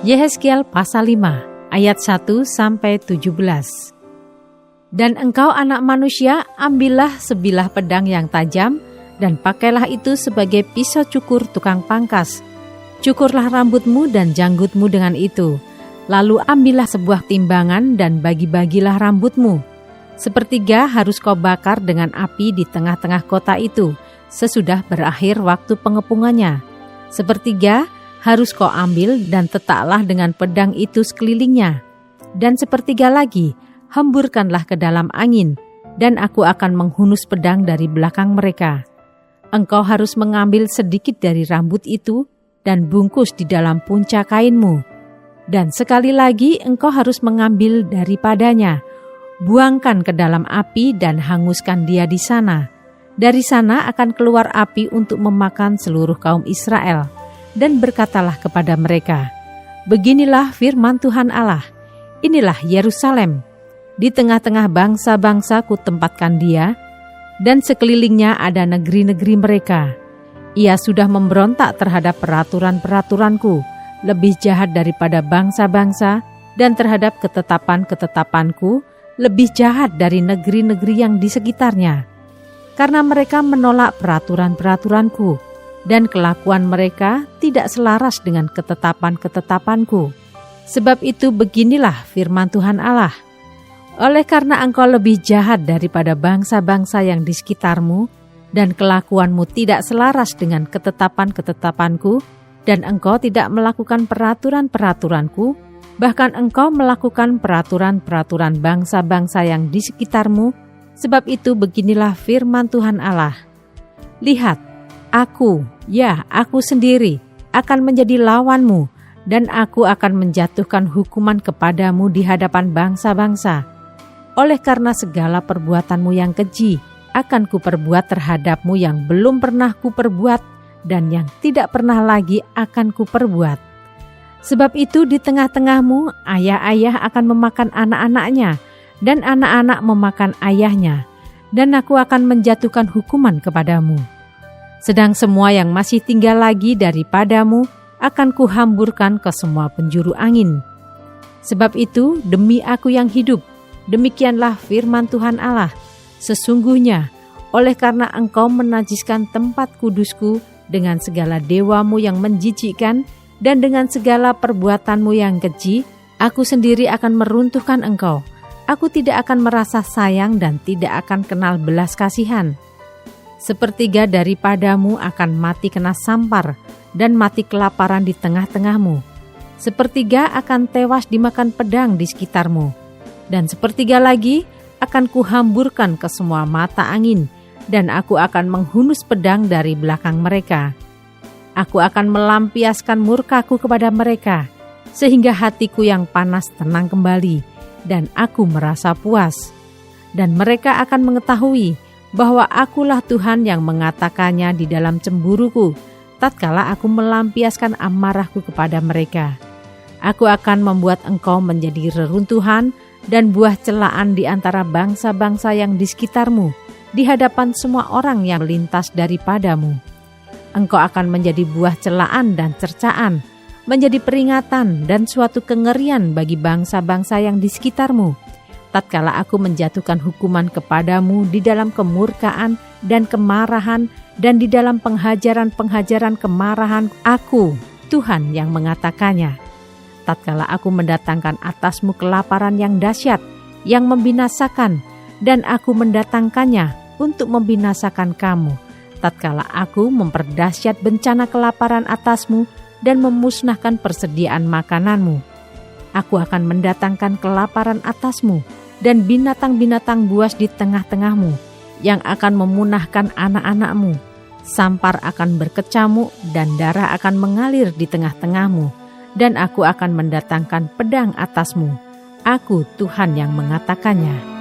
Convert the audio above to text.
Yehezkiel pasal 5 ayat 1-17. Dan engkau anak manusia, ambillah sebilah pedang yang tajam, dan pakailah itu sebagai pisau cukur tukang pangkas. Cukurlah rambutmu dan janggutmu dengan itu. Lalu ambillah sebuah timbangan dan bagi-bagilah rambutmu. Sepertiga harus kau bakar dengan api di tengah-tengah kota itu, sesudah berakhir waktu pengepungannya. Sepertiga harus kau ambil dan tetaklah dengan pedang itu sekelilingnya. Dan sepertiga lagi, hemburkanlah ke dalam angin, dan aku akan menghunus pedang dari belakang mereka. Engkau harus mengambil sedikit dari rambut itu, dan bungkus di dalam punca kainmu. Dan sekali lagi engkau harus mengambil daripadanya, buangkan ke dalam api dan hanguskan dia di sana. Dari sana akan keluar api untuk memakan seluruh kaum Israel. Dan berkatalah kepada mereka, beginilah firman Tuhan Allah, inilah Yerusalem. Di tengah-tengah bangsa-bangsa kutempatkan dia, dan sekelilingnya ada negeri-negeri mereka. Ia sudah memberontak terhadap peraturan-peraturanku, lebih jahat daripada bangsa-bangsa, dan terhadap ketetapan-ketetapanku, lebih jahat dari negeri-negeri yang di sekitarnya. Karena mereka menolak peraturan-peraturanku, dan kelakuan mereka tidak selaras dengan ketetapan-ketetapanku. Sebab itu beginilah firman Tuhan Allah, oleh karena engkau lebih jahat daripada bangsa-bangsa yang di sekitarmu, dan kelakuanmu tidak selaras dengan ketetapan-ketetapanku, dan engkau tidak melakukan peraturan-peraturanku, bahkan engkau melakukan peraturan-peraturan bangsa-bangsa yang di sekitarmu, sebab itu beginilah firman Tuhan Allah. Lihat, aku sendiri akan menjadi lawanmu, dan aku akan menjatuhkan hukuman kepadamu di hadapan bangsa-bangsa. Oleh karena segala perbuatanmu yang keji, akan kuperbuat terhadapmu yang belum pernah kuperbuat, dan yang tidak pernah lagi akan kuperbuat. Sebab itu di tengah-tengahmu, ayah-ayah akan memakan anak-anaknya, dan anak-anak memakan ayahnya, dan aku akan menjatuhkan hukuman kepadamu. Sedang semua yang masih tinggal lagi daripadamu akan kuhamburkan ke semua penjuru angin. Sebab itu, demi aku yang hidup, demikianlah firman Tuhan Allah, sesungguhnya oleh karena engkau menajiskan tempat kudusku dengan segala dewamu yang menjijikkan dan dengan segala perbuatanmu yang keji, aku sendiri akan meruntuhkan engkau. Aku tidak akan merasa sayang dan tidak akan kenal belas kasihan. Sepertiga daripadamu akan mati kena sampar dan mati kelaparan di tengah-tengahmu. Sepertiga akan tewas dimakan pedang di sekitarmu. Dan sepertiga lagi akan kuhamburkan ke semua mata angin, dan aku akan menghunus pedang dari belakang mereka. Aku akan melampiaskan murkaku kepada mereka, sehingga hatiku yang panas tenang kembali, dan aku merasa puas. Dan mereka akan mengetahui bahwa akulah Tuhan yang mengatakannya di dalam cemburuku, tatkala aku melampiaskan amarahku kepada mereka. Aku akan membuat engkau menjadi reruntuhan dan buah celaan di antara bangsa-bangsa yang di sekitarmu, di hadapan semua orang yang melintas daripadamu. Engkau akan menjadi buah celaan dan cercaan, menjadi peringatan dan suatu kengerian bagi bangsa-bangsa yang di sekitarmu, tatkala aku menjatuhkan hukuman kepadamu di dalam kemurkaan dan kemarahan dan di dalam penghajaran-penghajaran kemarahan aku, Tuhan yang mengatakannya. Tatkala aku mendatangkan atasmu kelaparan yang dahsyat, yang membinasakan, dan aku mendatangkannya untuk membinasakan kamu. Tatkala aku memperdahsyat bencana kelaparan atasmu dan memusnahkan persediaan makananmu. Aku akan mendatangkan kelaparan atasmu, dan binatang-binatang buas di tengah-tengahmu, yang akan memunahkan anak-anakmu. Sampar akan berkecamuk, dan darah akan mengalir di tengah-tengahmu, dan aku akan mendatangkan pedang atasmu. Aku Tuhan yang mengatakannya.